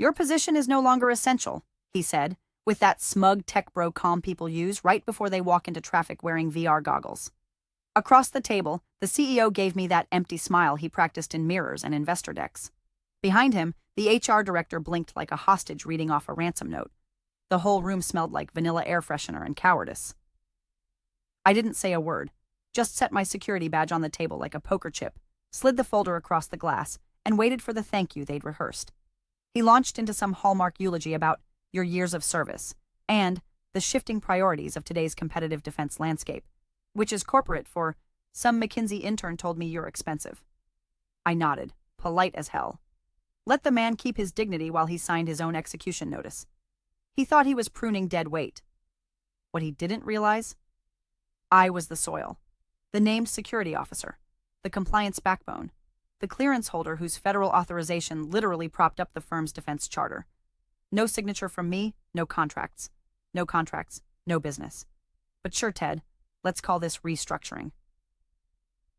Your position is no longer essential, he said, with that smug tech bro calm people use right before they walk into traffic wearing VR goggles. Across the table, the CEO gave me that empty smile he practiced in mirrors and investor decks. Behind him, the HR director blinked like a hostage reading off a ransom note. The whole room smelled like vanilla air freshener and cowardice. I didn't say a word, just set my security badge on the table like a poker chip, slid the folder across the glass, and waited for the thank you they'd rehearsed. He launched into some hallmark eulogy about your years of service and the shifting priorities of today's competitive defense landscape, which is corporate for some McKinsey intern told me you're expensive. I nodded, polite as hell. Let the man keep his dignity while he signed his own execution notice. He thought he was pruning dead weight. What he didn't realize? I was the soil, the named security officer, the compliance backbone, the clearance holder whose federal authorization literally propped up the firm's defense charter. No signature from me, no contracts. No contracts, no business. But sure, Ted, let's call this restructuring.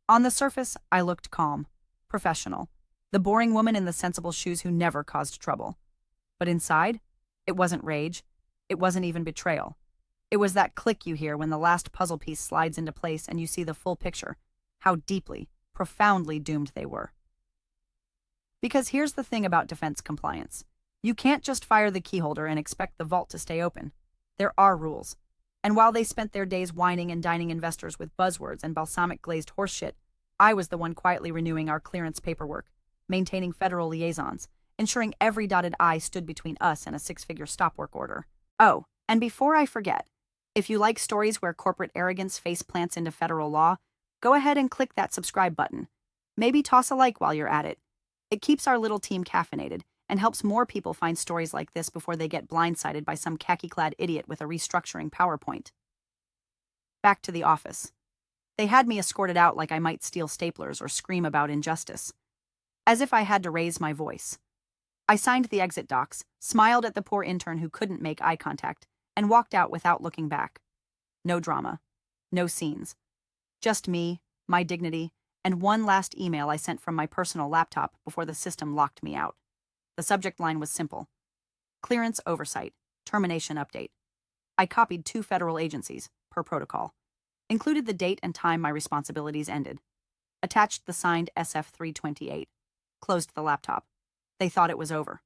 On the surface, I looked calm, professional, the boring woman in the sensible shoes who never caused trouble. But inside, it wasn't rage. It wasn't even betrayal. It was that click you hear when the last puzzle piece slides into place and you see the full picture, how deeply, profoundly doomed they were. Because here's the thing about defense compliance. You can't just fire the keyholder and expect the vault to stay open. There are rules. And while they spent their days whining and dining investors with buzzwords and balsamic glazed horseshit, I was the one quietly renewing our clearance paperwork, maintaining federal liaisons, ensuring every dotted I stood between us and a six-figure stop work order. Oh, and before I forget, if you like stories where corporate arrogance face plants into federal law, go ahead and click that subscribe button. Maybe toss a like while you're at it. It keeps our little team caffeinated and helps more people find stories like this before they get blindsided by some khaki-clad idiot with a restructuring PowerPoint. Back to the office. They had me escorted out like I might steal staplers or scream about injustice. As if I had to raise my voice. I signed the exit docs, smiled at the poor intern who couldn't make eye contact, and walked out without looking back. No drama. No scenes. Just me, my dignity, and one last email I sent from my personal laptop before the system locked me out. The subject line was simple. Clearance oversight. Termination update. I copied 2 federal agencies, per protocol. Included the date and time my responsibilities ended. Attached the signed SF-328. Closed the laptop. They thought it was over.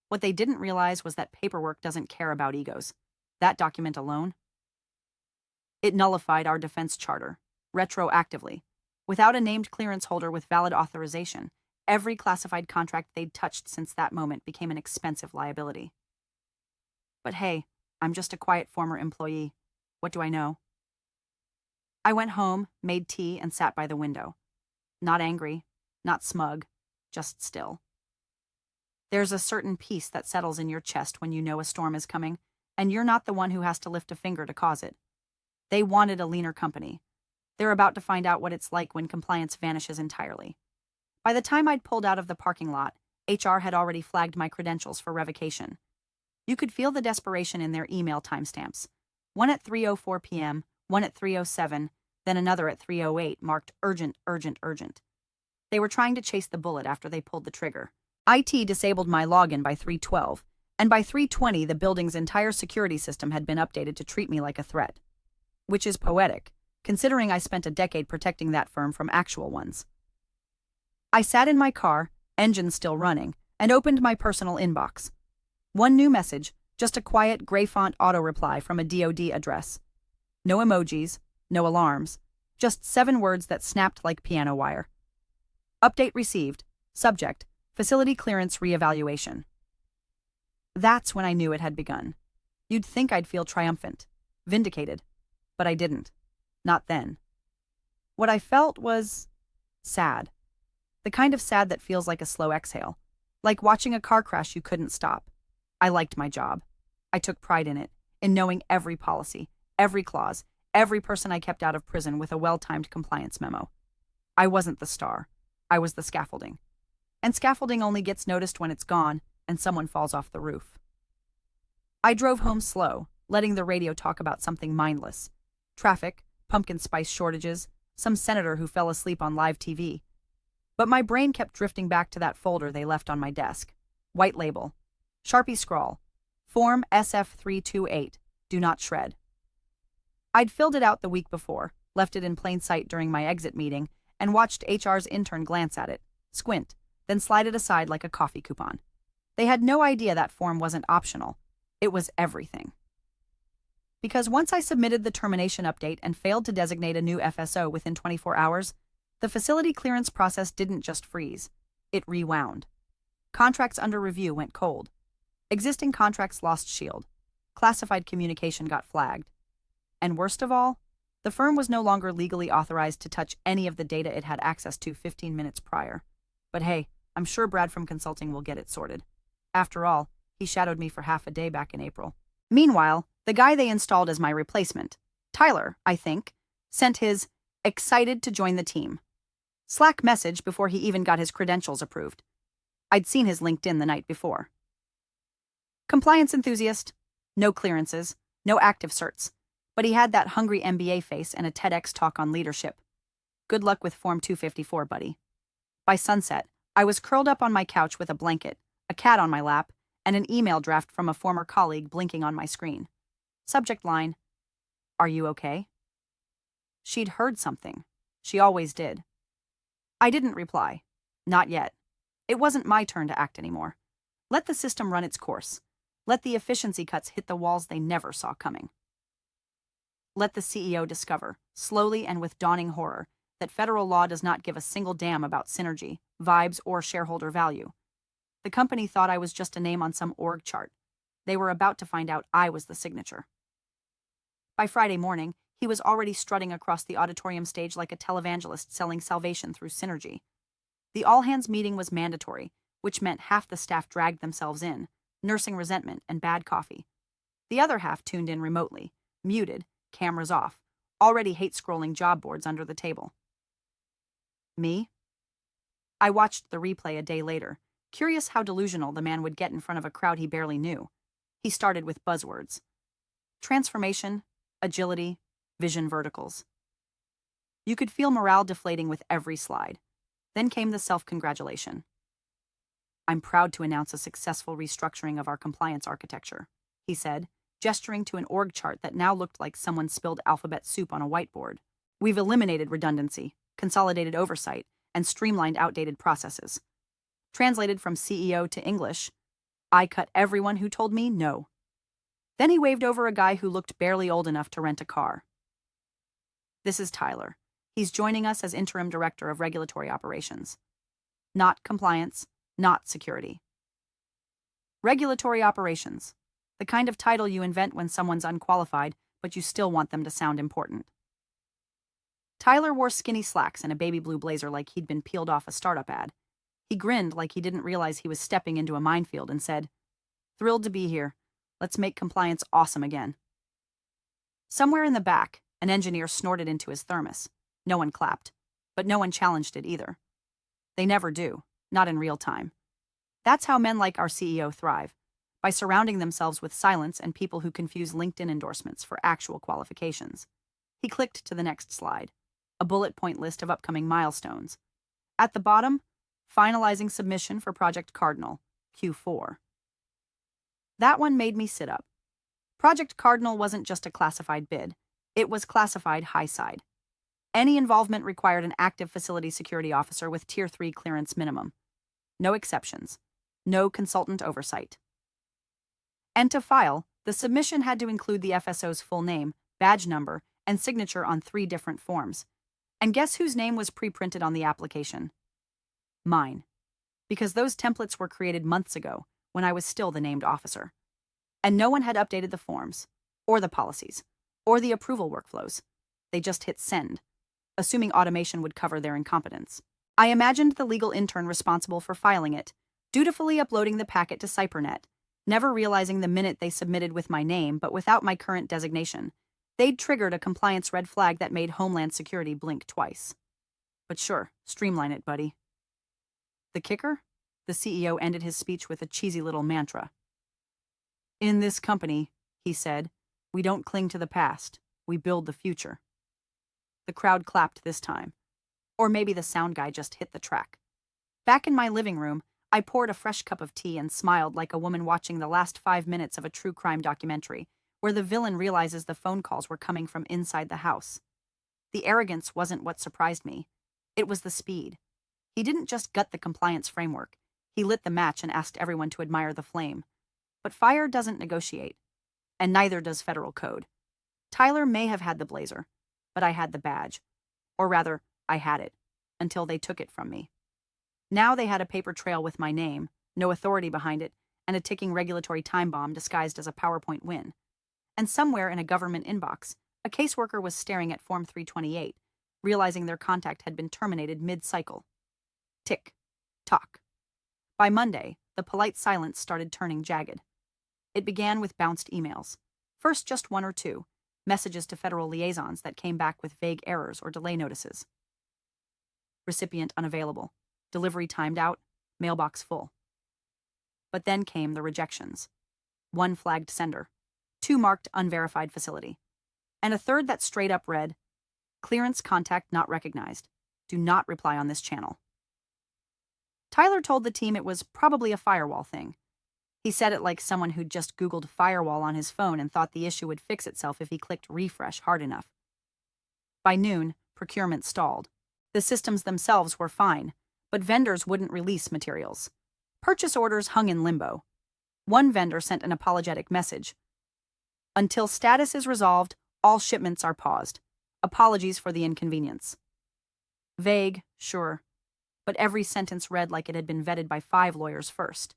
What they didn't realize was that paperwork doesn't care about egos. That document alone. It nullified our defense charter, retroactively. Without a named clearance holder with valid authorization, every classified contract they'd touched since that moment became an expensive liability. But hey, I'm just a quiet former employee. What do I know? I went home, made tea, and sat by the window. Not angry, not smug, just still. There's a certain peace that settles in your chest when you know a storm is coming, and you're not the one who has to lift a finger to cause it. They wanted a leaner company. They're about to find out what it's like when compliance vanishes entirely. By the time I'd pulled out of the parking lot, HR had already flagged my credentials for revocation. You could feel the desperation in their email timestamps. One at 3:04 p.m., one at 3:07, then another at 3:08 marked urgent, urgent, urgent. They were trying to chase the bullet after they pulled the trigger. IT disabled my login by 3:12, and by 3:20 the building's entire security system had been updated to treat me like a threat. Which is poetic, considering I spent a decade protecting that firm from actual ones. I sat in my car, engine still running, and opened my personal inbox. One new message, just a quiet gray font auto-reply from a DoD address. No emojis, no alarms, just 7 words that snapped like piano wire. Update received. Subject, facility clearance reevaluation. That's when I knew it had begun. You'd think I'd feel triumphant, vindicated, but I didn't. Not then. What I felt was sad. The kind of sad that feels like a slow exhale, like watching a car crash you couldn't stop. I liked my job. I took pride in it, in knowing every policy, every clause, every person I kept out of prison with a well-timed compliance memo. I wasn't the star. I was the scaffolding. And scaffolding only gets noticed when it's gone and someone falls off the roof. I drove home slow, letting the radio talk about something mindless. Traffic, pumpkin spice shortages, some senator who fell asleep on live TV. But my brain kept drifting back to that folder they left on my desk. White label. Sharpie scrawl. Form SF328. Do not shred. I'd filled it out the week before, left it in plain sight during my exit meeting, and watched HR's intern glance at it, squint, then slide it aside like a coffee coupon. They had no idea that form wasn't optional. It was everything. Because once I submitted the termination update and failed to designate a new FSO within 24 hours, the facility clearance process didn't just freeze. It rewound. Contracts under review went cold. Existing contracts lost shield. Classified communication got flagged. And worst of all, the firm was no longer legally authorized to touch any of the data it had access to 15 minutes prior. But hey, I'm sure Brad from consulting will get it sorted. After all, he shadowed me for half a day back in April. Meanwhile, the guy they installed as my replacement, Tyler, I think, sent his excited to join the team Slack message before he even got his credentials approved. I'd seen his LinkedIn the night before. Compliance enthusiast, no clearances, no active certs, but he had that hungry MBA face and a TEDx talk on leadership. Good luck with Form 254, buddy. By sunset, I was curled up on my couch with a blanket, a cat on my lap, and an email draft from a former colleague blinking on my screen. Subject line, "Are you okay?" She'd heard something. She always did. I didn't reply. Not yet. It wasn't my turn to act anymore. Let the system run its course. Let the efficiency cuts hit the walls they never saw coming. Let the CEO discover, slowly and with dawning horror, that federal law does not give a single damn about synergy, vibes, or shareholder value. The company thought I was just a name on some org chart. They were about to find out I was the signature. By Friday morning, he was already strutting across the auditorium stage like a televangelist selling salvation through synergy. The all-hands meeting was mandatory, which meant half the staff dragged themselves in, nursing resentment and bad coffee. The other half tuned in remotely, muted, cameras off, already hate-scrolling job boards under the table. Me? I watched the replay a day later, curious how delusional the man would get in front of a crowd he barely knew. He started with buzzwords. Transformation, agility, vision verticals. You could feel morale deflating with every slide. Then came the self-congratulation. "I'm proud to announce a successful restructuring of our compliance architecture," he said, gesturing to an org chart that now looked like someone spilled alphabet soup on a whiteboard. "We've eliminated redundancy, consolidated oversight, and streamlined outdated processes." Translated from CEO to English, I cut everyone who told me no. Then he waved over a guy who looked barely old enough to rent a car. "This is Tyler. He's joining us as interim director of regulatory operations. Not compliance, not security. Regulatory operations. The kind of title you invent when someone's unqualified, but you still want them to sound important." Tyler wore skinny slacks and a baby blue blazer like he'd been peeled off a startup ad. He grinned like he didn't realize he was stepping into a minefield and said, "Thrilled to be here. Let's make compliance awesome again." Somewhere in the back, an engineer snorted into his thermos. No one clapped, but no one challenged it either. They never do, not in real time. That's how men like our CEO thrive, by surrounding themselves with silence and people who confuse LinkedIn endorsements for actual qualifications. He clicked to the next slide, a bullet point list of upcoming milestones. At the bottom, finalizing submission for Project Cardinal, Q4. That one made me sit up. Project Cardinal wasn't just a classified bid. It was classified high side. Any involvement required an active facility security officer with Tier 3 clearance minimum. No exceptions. No consultant oversight. And to file, the submission had to include the FSO's full name, badge number, and signature on 3 different forms. And guess whose name was pre-printed on the application? Mine. Because those templates were created months ago, when I was still the named officer. And no one had updated the forms, or the policies, or the approval workflows. They just hit send, assuming automation would cover their incompetence. I imagined the legal intern responsible for filing it, dutifully uploading the packet to CyberNet, never realizing the minute they submitted with my name but without my current designation, they'd triggered a compliance red flag that made Homeland Security blink twice. But sure, streamline it, buddy. The kicker? The CEO ended his speech with a cheesy little mantra. "In this company," he said, "we don't cling to the past, we build the future." The crowd clapped this time. Or maybe the sound guy just hit the track. Back in my living room, I poured a fresh cup of tea and smiled like a woman watching the last 5 minutes of a true crime documentary, where the villain realizes the phone calls were coming from inside the house. The arrogance wasn't what surprised me. It was the speed. He didn't just gut the compliance framework. He lit the match and asked everyone to admire the flame. But fire doesn't negotiate, and neither does federal code. Tyler may have had the blazer, but I had the badge. Or rather, I had it, until they took it from me. Now they had a paper trail with my name, no authority behind it, and a ticking regulatory time bomb disguised as a PowerPoint win. And somewhere in a government inbox, a caseworker was staring at Form 328, realizing their contact had been terminated mid-cycle. Tick. Tock. By Monday, the polite silence started turning jagged. It began with bounced emails. First just one or two, messages to federal liaisons that came back with vague errors or delay notices. Recipient unavailable. Delivery timed out. Mailbox full. But then came the rejections. One flagged sender. Two marked unverified facility. And a third that straight up read, "Clearance contact not recognized. Do not reply on this channel." Tyler told the team it was probably a firewall thing. He said it like someone who'd just Googled firewall on his phone and thought the issue would fix itself if he clicked refresh hard enough. By noon, procurement stalled. The systems themselves were fine, but vendors wouldn't release materials. Purchase orders hung in limbo. One vendor sent an apologetic message. "Until status is resolved, all shipments are paused. Apologies for the inconvenience." Vague, sure, but every sentence read like it had been vetted by 5 lawyers first.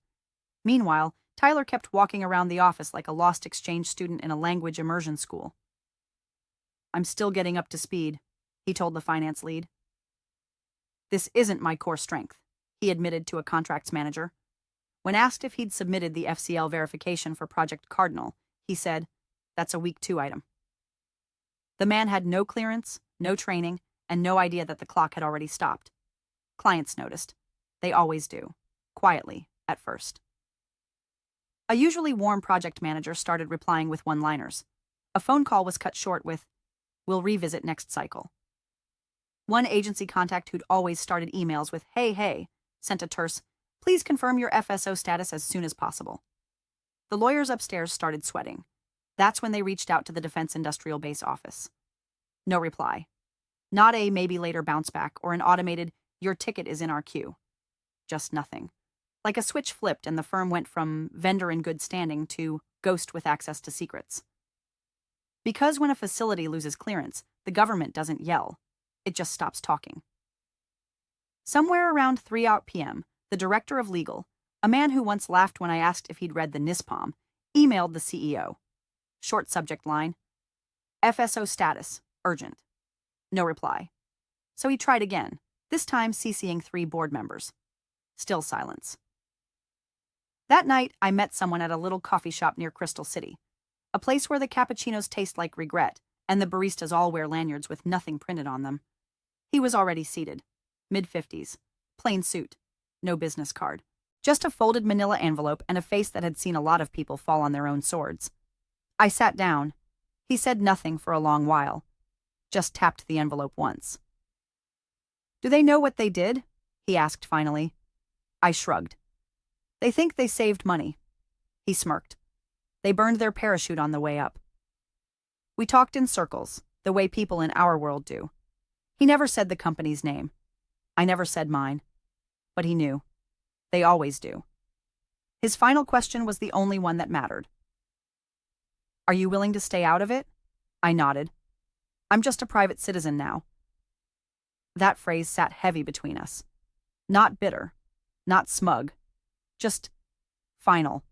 Meanwhile, Tyler kept walking around the office like a lost exchange student in a language immersion school. "I'm still getting up to speed," he told the finance lead. "This isn't my core strength," he admitted to a contracts manager. When asked if he'd submitted the FCL verification for Project Cardinal, he said, "That's a week 2 item." The man had no clearance, no training, and no idea that the clock had already stopped. Clients noticed. They always do. Quietly, at first. A usually warm project manager started replying with one-liners. A phone call was cut short with, "We'll revisit next cycle." One agency contact who'd always started emails with, hey, sent a terse, "Please confirm your FSO status as soon as possible." The lawyers upstairs started sweating. That's when they reached out to the Defense Industrial Base office. No reply. Not a maybe later bounce back or an automated, "Your ticket is in our queue." Just nothing. Like a switch flipped and the firm went from vendor in good standing to ghost with access to secrets. Because when a facility loses clearance, the government doesn't yell. It just stops talking. Somewhere around 3 p.m., the director of legal, a man who once laughed when I asked if he'd read the NISPOM, emailed the CEO. Short subject line, "FSO status, urgent." No reply. So he tried again, this time CCing 3 board members. Still silence. That night, I met someone at a little coffee shop near Crystal City, a place where the cappuccinos taste like regret and the baristas all wear lanyards with nothing printed on them. He was already seated, mid-50s, plain suit, no business card, just a folded manila envelope and a face that had seen a lot of people fall on their own swords. I sat down. He said nothing for a long while, just tapped the envelope once. "Do they know what they did?" he asked finally. I shrugged. "They think they saved money." He smirked. "They burned their parachute on the way up." We talked in circles, the way people in our world do. He never said the company's name. I never said mine. But he knew. They always do. His final question was the only one that mattered. "Are you willing to stay out of it?" I nodded. "I'm just a private citizen now." That phrase sat heavy between us. Not bitter. Not smug. Just final.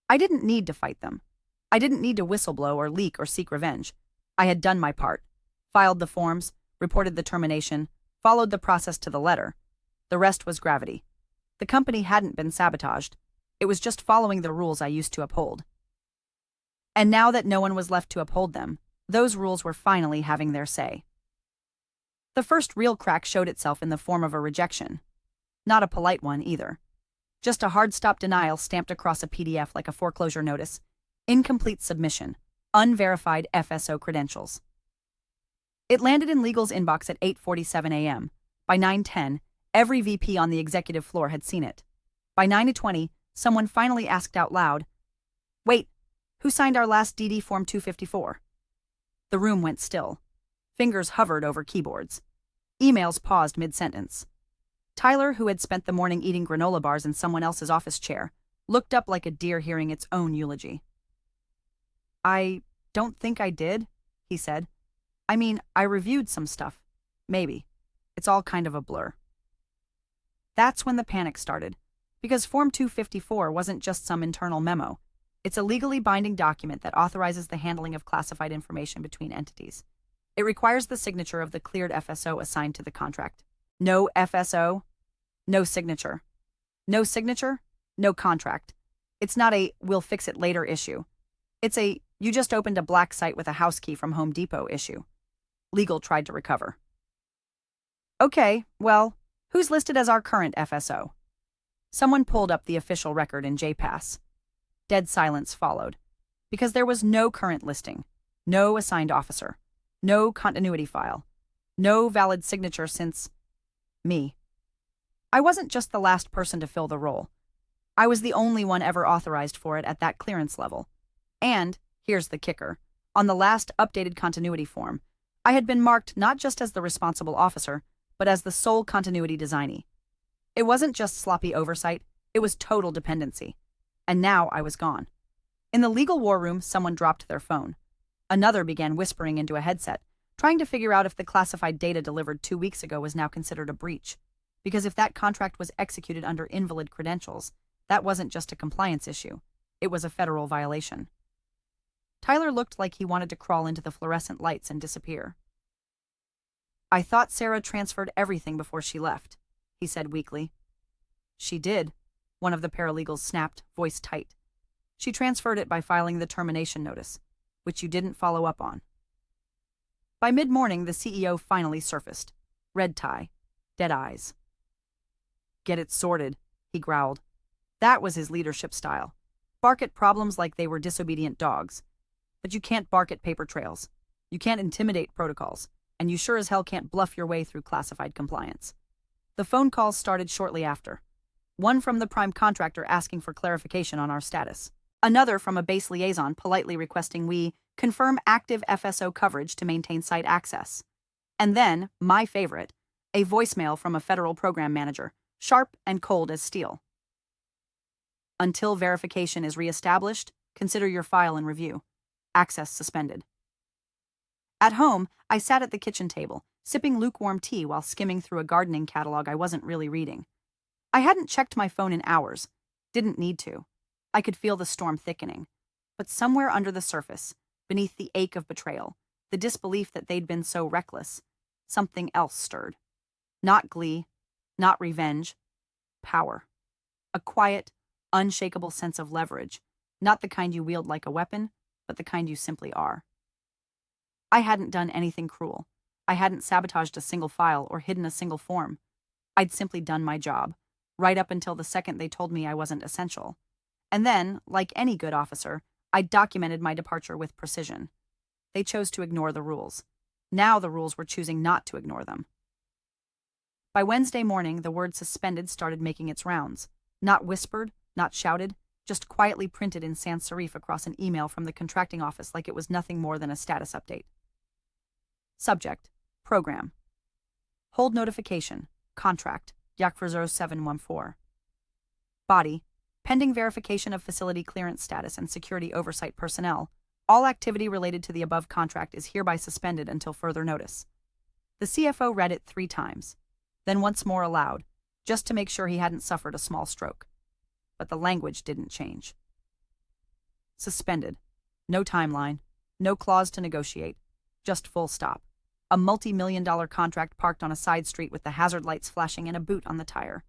I didn't need to fight them. I didn't need to whistleblow or leak or seek revenge. I had done my part. Filed the forms, reported the termination, followed the process to the letter. The rest was gravity. The company hadn't been sabotaged. It was just following the rules I used to uphold. And now that no one was left to uphold them, those rules were finally having their say. The first real crack showed itself in the form of a rejection. Not a polite one, either. Just a hard-stop denial stamped across a PDF like a foreclosure notice. Incomplete submission. Unverified FSO credentials. It landed in legal's inbox at 8:47 a.m. By 9:10, every VP on the executive floor had seen it. By 9:20, someone finally asked out loud, "Wait, who signed our last DD Form 254? The room went still. Fingers hovered over keyboards. Emails paused mid-sentence. Tyler, who had spent the morning eating granola bars in someone else's office chair, looked up like a deer hearing its own eulogy. "I don't think I did," he said. "I mean, I reviewed some stuff. Maybe. It's all kind of a blur." That's when the panic started, because Form 254 wasn't just some internal memo. It's a legally binding document that authorizes the handling of classified information between entities. It requires the signature of the cleared FSO assigned to the contract. No FSO, no signature. No signature, no contract. It's not a "we'll fix it later" issue. It's a "you just opened a black site with a house key from Home Depot" issue. Legal tried to recover. "Okay, well, who's listed as our current FSO?" Someone pulled up the official record in JPAS. Dead silence followed, because there was no current listing, no assigned officer, no continuity file, no valid signature since me. I wasn't just the last person to fill the role. I was the only one ever authorized for it at that clearance level. And, here's the kicker, on the last updated continuity form, I had been marked not just as the responsible officer, but as the sole continuity designee. It wasn't just sloppy oversight, it was total dependency. And now I was gone. In the legal war room, someone dropped their phone. Another began whispering into a headset, trying to figure out if the classified data delivered 2 weeks ago was now considered a breach. Because if that contract was executed under invalid credentials, that wasn't just a compliance issue. It was a federal violation. Tyler looked like he wanted to crawl into the fluorescent lights and disappear. "I thought Sarah transferred everything before she left," he said weakly. "She did," one of the paralegals snapped, voice tight. "She transferred it by filing the termination notice, which you didn't follow up on." By mid-morning, the CEO finally surfaced. Red tie, dead eyes. "Get it sorted," he growled. That was his leadership style. Bark at problems like they were disobedient dogs. But you can't bark at paper trails. You can't intimidate protocols. And you sure as hell can't bluff your way through classified compliance. The phone calls started shortly after. One from the prime contractor asking for clarification on our status. Another from a base liaison politely requesting we confirm active FSO coverage to maintain site access. And then, my favorite, a voicemail from a federal program manager, sharp and cold as steel. "Until verification is reestablished, consider your file in review. Access suspended." At home, I sat at the kitchen table, sipping lukewarm tea while skimming through a gardening catalog I wasn't really reading. I hadn't checked my phone in hours. Didn't need to. I could feel the storm thickening. But somewhere under the surface, beneath the ache of betrayal, the disbelief that they'd been so reckless, something else stirred. Not glee, not revenge. Power. A quiet, unshakable sense of leverage, not the kind you wield like a weapon, but the kind you simply are. I hadn't done anything cruel. I hadn't sabotaged a single file or hidden a single form. I'd simply done my job, right up until the second they told me I wasn't essential. And then, like any good officer, I documented my departure with precision. They chose to ignore the rules. Now the rules were choosing not to ignore them. By Wednesday morning, the word suspended started making its rounds. Not whispered, not shouted, just quietly printed in sans serif across an email from the contracting office like it was nothing more than a status update. Subject: Program. Hold notification. Contract. Yakfor 0714. Body: pending verification of facility clearance status and security oversight personnel. All activity related to the above contract is hereby suspended until further notice. The CFO read it 3 times, then once more aloud, just to make sure he hadn't suffered a small stroke. But the language didn't change. Suspended. No timeline. No clause to negotiate. Just full stop. A multi-million-dollar contract parked on a side street with the hazard lights flashing and a boot on the tire.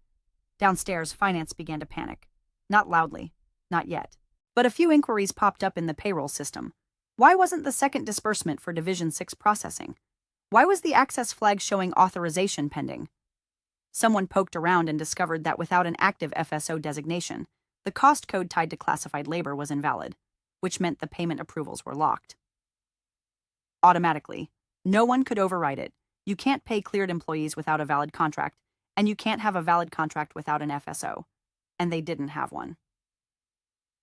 Downstairs, finance began to panic. Not loudly. Not yet. But a few inquiries popped up in the payroll system. Why wasn't the second disbursement for Division 6 processing? Why was the access flag showing authorization pending? Someone poked around and discovered that without an active FSO designation, the cost code tied to classified labor was invalid, which meant the payment approvals were locked. Automatically. No one could override it. You can't pay cleared employees without a valid contract, and you can't have a valid contract without an FSO. and they didn't have one.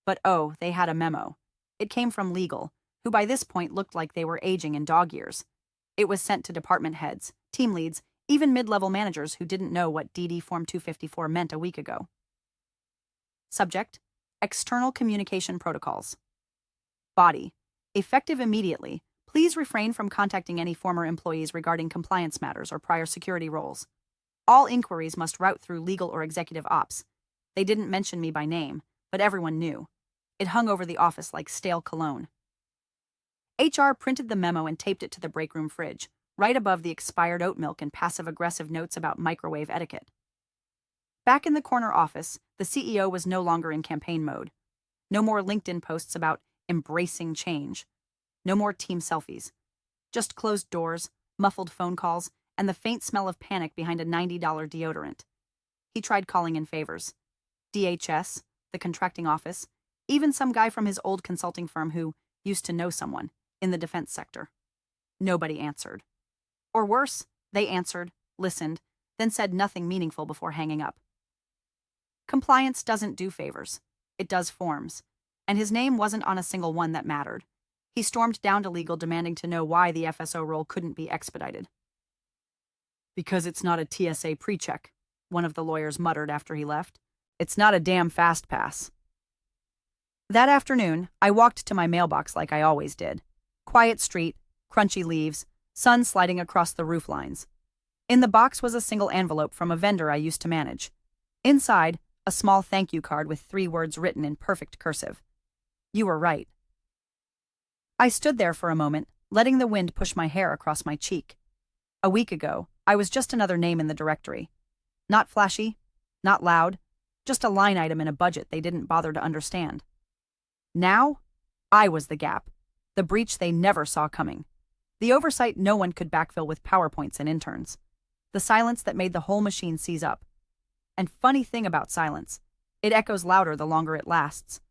But oh, they had a memo. It came from legal, who by this point looked like they were aging in dog years. It was sent to department heads, team leads, even mid-level managers who didn't know what DD Form 254 meant a week ago. Subject: External Communication Protocols. Body: Effective immediately. Please refrain from contacting any former employees regarding compliance matters or prior security roles. All inquiries must route through legal or executive ops. They didn't mention me by name, but everyone knew. It hung over the office like stale cologne. HR printed the memo and taped it to the break room fridge, right above the expired oat milk and passive-aggressive notes about microwave etiquette. Back in the corner office, the CEO was no longer in campaign mode. No more LinkedIn posts about embracing change. No more team selfies. Just closed doors, muffled phone calls, and the faint smell of panic behind a $90 deodorant. He tried calling in favors. DHS, the contracting office, even some guy from his old consulting firm who used to know someone in the defense sector. Nobody answered. Or worse, they answered, listened, then said nothing meaningful before hanging up. Compliance doesn't do favors. It does forms. And his name wasn't on a single one that mattered. He stormed down to legal demanding to know why the FSO role couldn't be expedited. Because it's not a TSA pre-check, one of the lawyers muttered after he left. It's not a damn fast pass. That afternoon, I walked to my mailbox like I always did. Quiet street, crunchy leaves, sun sliding across the roof lines. In the box was a single envelope from a vendor I used to manage. Inside, a small thank you card with 3 words written in perfect cursive. You were right. I stood there for a moment, letting the wind push my hair across my cheek. A week ago, I was just another name in the directory. Not flashy, not loud, just a line item in a budget they didn't bother to understand. Now, I was the gap, the breach they never saw coming. The oversight no one could backfill with PowerPoints and interns. The silence that made the whole machine seize up. And funny thing about silence, it echoes louder the longer it lasts.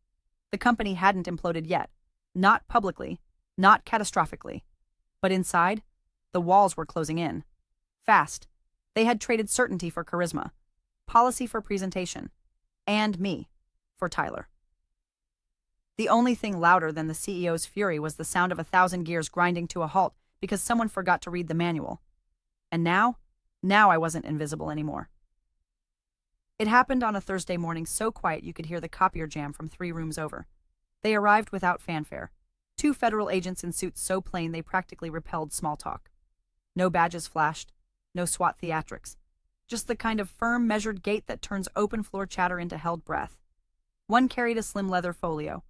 The company hadn't imploded yet. Not publicly, not catastrophically. But inside, the walls were closing in. Fast. They had traded certainty for charisma, policy for presentation, and me for Tyler. The only thing louder than the CEO's fury was the sound of 1,000 gears grinding to a halt because someone forgot to read the manual. And now I wasn't invisible anymore. It happened on a Thursday morning so quiet you could hear the copier jam from 3 rooms over. They arrived without fanfare. 2 federal agents in suits so plain they practically repelled small talk. No badges flashed, no SWAT theatrics. Just the kind of firm, measured gait that turns open floor chatter into held breath. One carried a slim leather folio.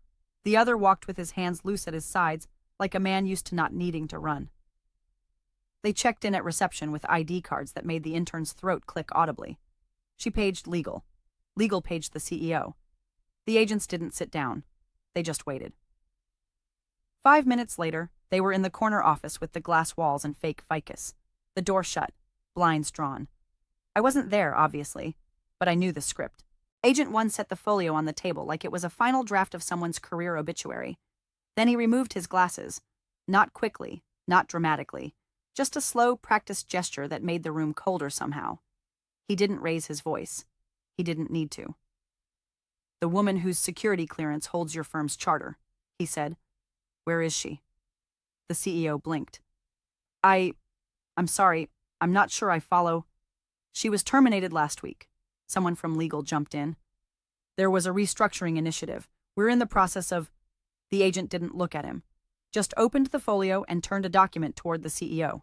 The other walked with his hands loose at his sides, like a man used to not needing to run. They checked in at reception with ID cards that made the intern's throat click audibly. She paged legal. Legal paged the CEO. The agents didn't sit down. They just waited. 5 minutes later, they were in the corner office with the glass walls and fake ficus. The door shut, blinds drawn. I wasn't there, obviously, but I knew the script. Agent 1 set the folio on the table like it was a final draft of someone's career obituary. Then he removed his glasses. Not quickly, not dramatically. Just a slow, practiced gesture that made the room colder somehow. He didn't raise his voice. He didn't need to. The woman whose security clearance holds your firm's charter, he said. Where is she? The CEO blinked. I'm sorry, I'm not sure I follow. She was terminated last week. Someone from legal jumped in. There was a restructuring initiative. We're in the process of... The agent didn't look at him. Just opened the folio and turned a document toward the CEO.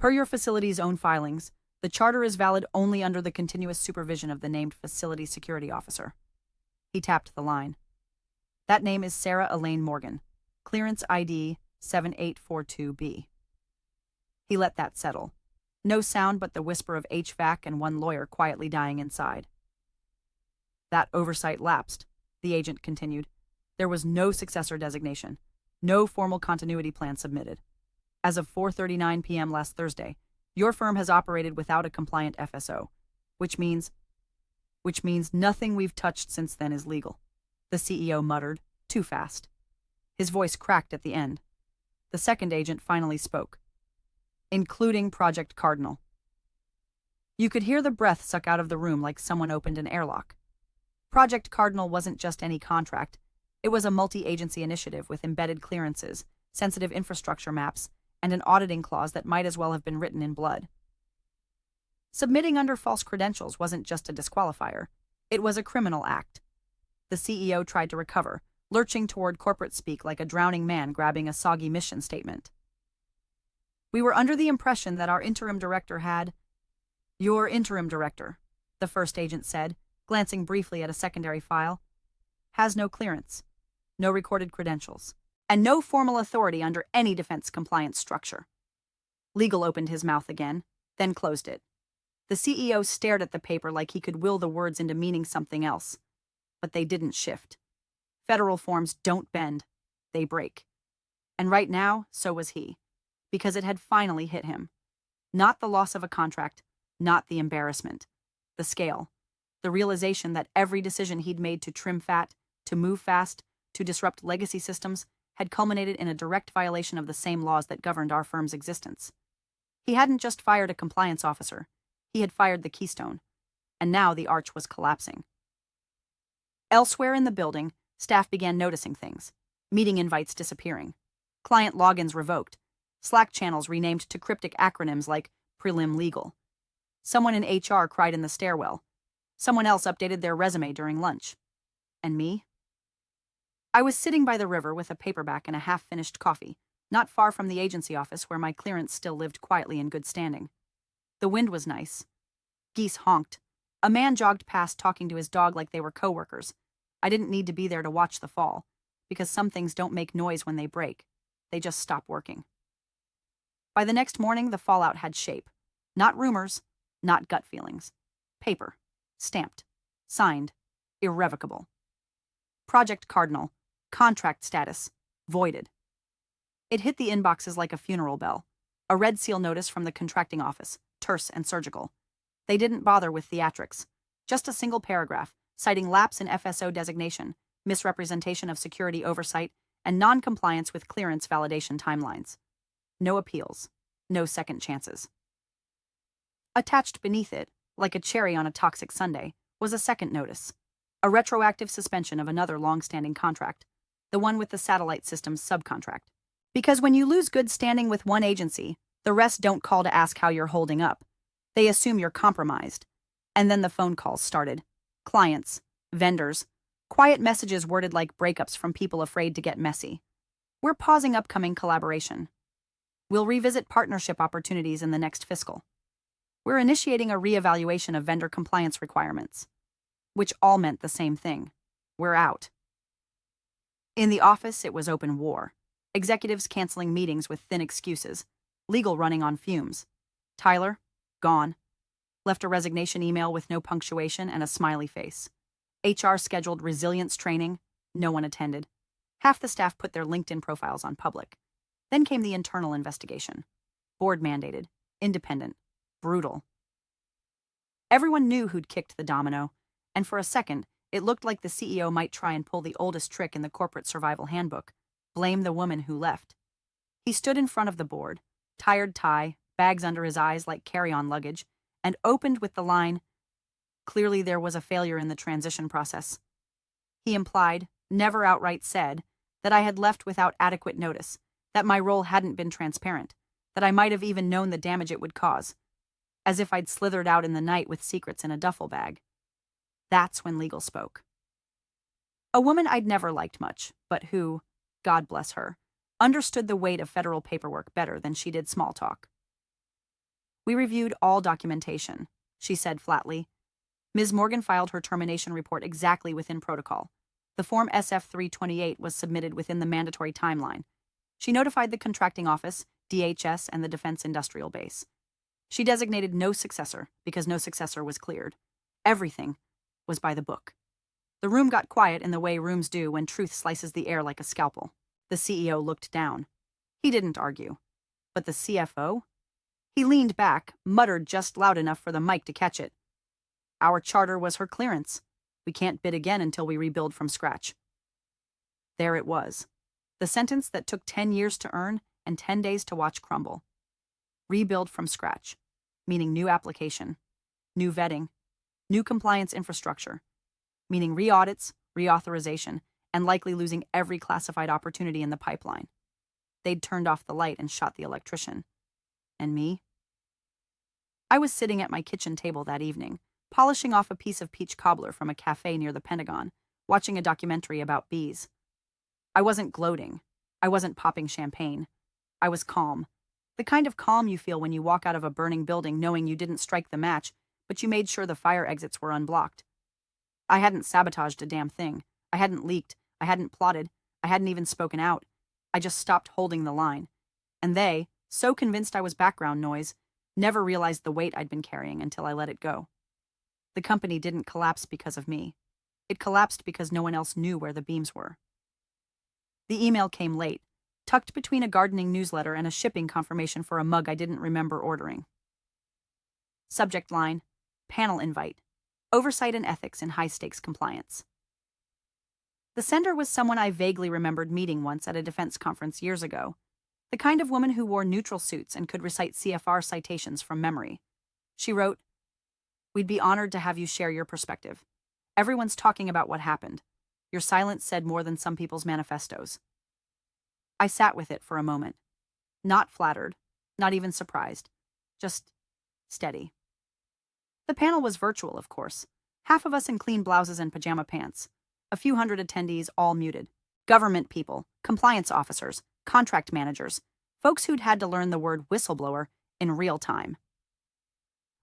Per your facility's own filings, the charter is valid only under the continuous supervision of the named facility security officer. He tapped the line. That name is Sarah Elaine Morgan. Clearance ID 7842B. He let that settle. No sound but the whisper of HVAC and one lawyer quietly dying inside. That oversight lapsed, the agent continued. There was no successor designation, no formal continuity plan submitted. As of 4:39 p.m. last Thursday, your firm has operated without a compliant FSO, which means nothing we've touched since then is legal. The CEO muttered, too fast. His voice cracked at the end. The second agent finally spoke. Including Project Cardinal. You could hear the breath suck out of the room like someone opened an airlock. Project Cardinal wasn't just any contract. It was a multi-agency initiative with embedded clearances, sensitive infrastructure maps, and an auditing clause that might as well have been written in blood. Submitting under false credentials wasn't just a disqualifier. It was a criminal act. The CEO tried to recover, lurching toward corporate speak like a drowning man grabbing a soggy mission statement. We were under the impression that our interim director had— Your interim director, the first agent said, glancing briefly at a secondary file, has no clearance, no recorded credentials, and no formal authority under any defense compliance structure. Legal opened his mouth again, then closed it. The CEO stared at the paper like he could will the words into meaning something else. But they didn't shift. Federal forms don't bend, they break. And right now, so was he, because it had finally hit him. Not the loss of a contract, not the embarrassment. The scale. The realization that every decision he'd made to trim fat, to move fast, to disrupt legacy systems had culminated in a direct violation of the same laws that governed our firm's existence. He hadn't just fired a compliance officer. He had fired the keystone. And now the arch was collapsing. Elsewhere in the building, staff began noticing things. Meeting invites disappearing. Client logins revoked. Slack channels renamed to cryptic acronyms like Prelim Legal. Someone in HR cried in the stairwell. Someone else updated their resume during lunch. And me? I was sitting by the river with a paperback and a half-finished coffee, not far from the agency office where my clearance still lived quietly in good standing. The wind was nice. Geese honked. A man jogged past talking to his dog like they were coworkers. I didn't need to be there to watch the fall, because some things don't make noise when they break. They just stop working. By the next morning, the fallout had shape. Not rumors, not gut feelings. Paper. Stamped. Signed. Irrevocable. Project Cardinal. Contract status. Voided. It hit the inboxes like a funeral bell. A red seal notice from the contracting office, terse and surgical. They didn't bother with theatrics. Just a single paragraph, citing lapse in FSO designation, misrepresentation of security oversight, and non-compliance with clearance validation timelines. No appeals. No second chances. Attached beneath it, like a cherry on a toxic sundae, was a second notice. A retroactive suspension of another long-standing contract, the one with the satellite systems subcontract. Because when you lose good standing with one agency, the rest don't call to ask how you're holding up. They assume you're compromised. And then the phone calls started. Clients, vendors, quiet messages worded like breakups from people afraid to get messy. We're pausing upcoming collaboration. We'll revisit partnership opportunities in the next fiscal. We're initiating a reevaluation of vendor compliance requirements. Which all meant the same thing. We're out. In the office, it was open war. Executives canceling meetings with thin excuses. Legal running on fumes. Tyler, gone. Left a resignation email with no punctuation and a smiley face. HR scheduled resilience training. No one attended. Half the staff put their LinkedIn profiles on public. Then came the internal investigation. Board mandated. Independent. Brutal. Everyone knew who'd kicked the domino, and for a second, it looked like the CEO might try and pull the oldest trick in the corporate survival handbook. Blame the woman who left. He stood in front of the board, tired tie, bags under his eyes like carry-on luggage, and opened with the line, "Clearly there was a failure in the transition process." He implied, never outright said, that I had left without adequate notice, that my role hadn't been transparent, that I might have even known the damage it would cause, as if I'd slithered out in the night with secrets in a duffel bag. That's when legal spoke. A woman I'd never liked much, but who, God bless her, understood the weight of federal paperwork better than she did small talk. "We reviewed all documentation," she said flatly. Ms. Morgan filed her termination report exactly within protocol. The Form SF-328 was submitted within the mandatory timeline. She notified the contracting office, DHS, and the Defense Industrial Base. She designated no successor because no successor was cleared. Everything was by the book. The room got quiet in the way rooms do when truth slices the air like a scalpel. The CEO looked down. He didn't argue. But the CFO? He leaned back, muttered just loud enough for the mic to catch it. "Our charter was her clearance. We can't bid again until we rebuild from scratch." There it was. The sentence that took 10 years to earn and 10 days to watch crumble. Rebuild from scratch, meaning new application, new vetting, new compliance infrastructure, meaning re-audits, reauthorization, and likely losing every classified opportunity in the pipeline. They'd turned off the light and shot the electrician. And me? I was sitting at my kitchen table that evening, polishing off a piece of peach cobbler from a cafe near the Pentagon, watching a documentary about bees. I wasn't gloating. I wasn't popping champagne. I was calm. The kind of calm you feel when you walk out of a burning building knowing you didn't strike the match, but you made sure the fire exits were unblocked. I hadn't sabotaged a damn thing. I hadn't leaked. I hadn't plotted. I hadn't even spoken out. I just stopped holding the line. And they, so convinced I was background noise, never realized the weight I'd been carrying until I let it go. The company didn't collapse because of me. It collapsed because no one else knew where the beams were. The email came late, tucked between a gardening newsletter and a shipping confirmation for a mug I didn't remember ordering. Subject line, panel invite, oversight and ethics in high-stakes compliance. The sender was someone I vaguely remembered meeting once at a defense conference years ago, the kind of woman who wore neutral suits and could recite CFR citations from memory. She wrote, "We'd be honored to have you share your perspective. Everyone's talking about what happened. Your silence said more than some people's manifestos." I sat with it for a moment. Not flattered, not even surprised. Just steady. The panel was virtual, of course. Half of us in clean blouses and pajama pants. A few hundred attendees, all muted. Government people, compliance officers, contract managers, folks who'd had to learn the word whistleblower in real time.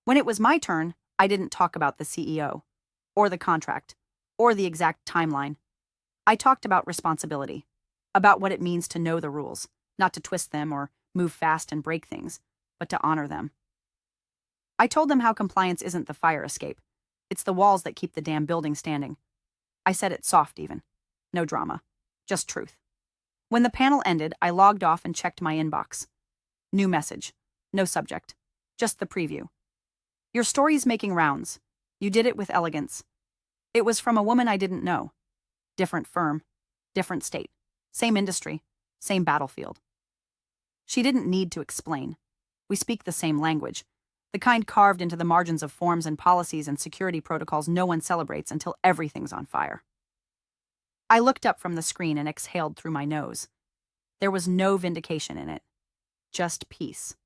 When it was my turn, I didn't talk about the CEO, or the contract, or the exact timeline. I talked about responsibility, about what it means to know the rules, not to twist them or move fast and break things, but to honor them. I told them how compliance isn't the fire escape. It's the walls that keep the damn building standing. I said it soft even. No drama. Just truth. When the panel ended, I logged off and checked my inbox. New message. No subject. Just the preview. "Your story's making rounds. You did it with elegance." It was from a woman I didn't know. Different firm. Different state. Same industry. Same battlefield. She didn't need to explain. We speak the same language. The kind carved into the margins of forms and policies and security protocols no one celebrates until everything's on fire. I looked up from the screen and exhaled through my nose. There was no vindication in it. Just peace.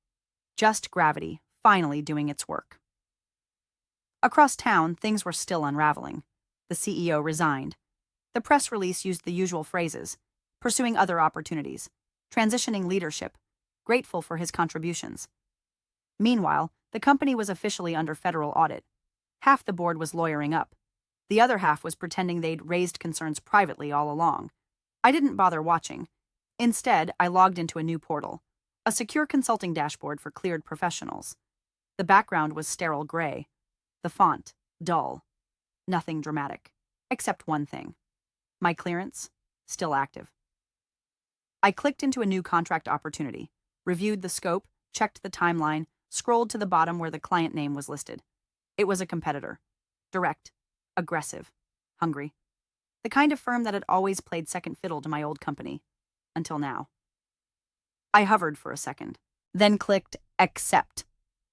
Just gravity, finally doing its work. Across town, things were still unraveling. The CEO resigned. The press release used the usual phrases: pursuing other opportunities, transitioning leadership, grateful for his contributions. Meanwhile, the company was officially under federal audit. Half the board was lawyering up. The other half was pretending they'd raised concerns privately all along. I didn't bother watching. Instead, I logged into a new portal, a secure consulting dashboard for cleared professionals. The background was sterile gray. The font, dull. Nothing dramatic. Except one thing. My clearance, still active. I clicked into a new contract opportunity, reviewed the scope, checked the timeline, scrolled to the bottom where the client name was listed. It was a competitor. Direct. Aggressive. Hungry. The kind of firm that had always played second fiddle to my old company. Until now. I hovered for a second, then clicked accept.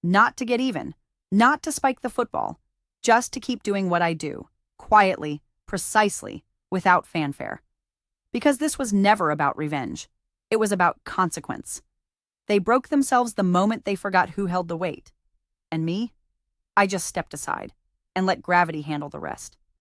Not to get even. Not to spike the football. Just to keep doing what I do. Quietly. Precisely. Without fanfare. Because this was never about revenge. It was about consequence. They broke themselves the moment they forgot who held the weight. And me? I just stepped aside and let gravity handle the rest.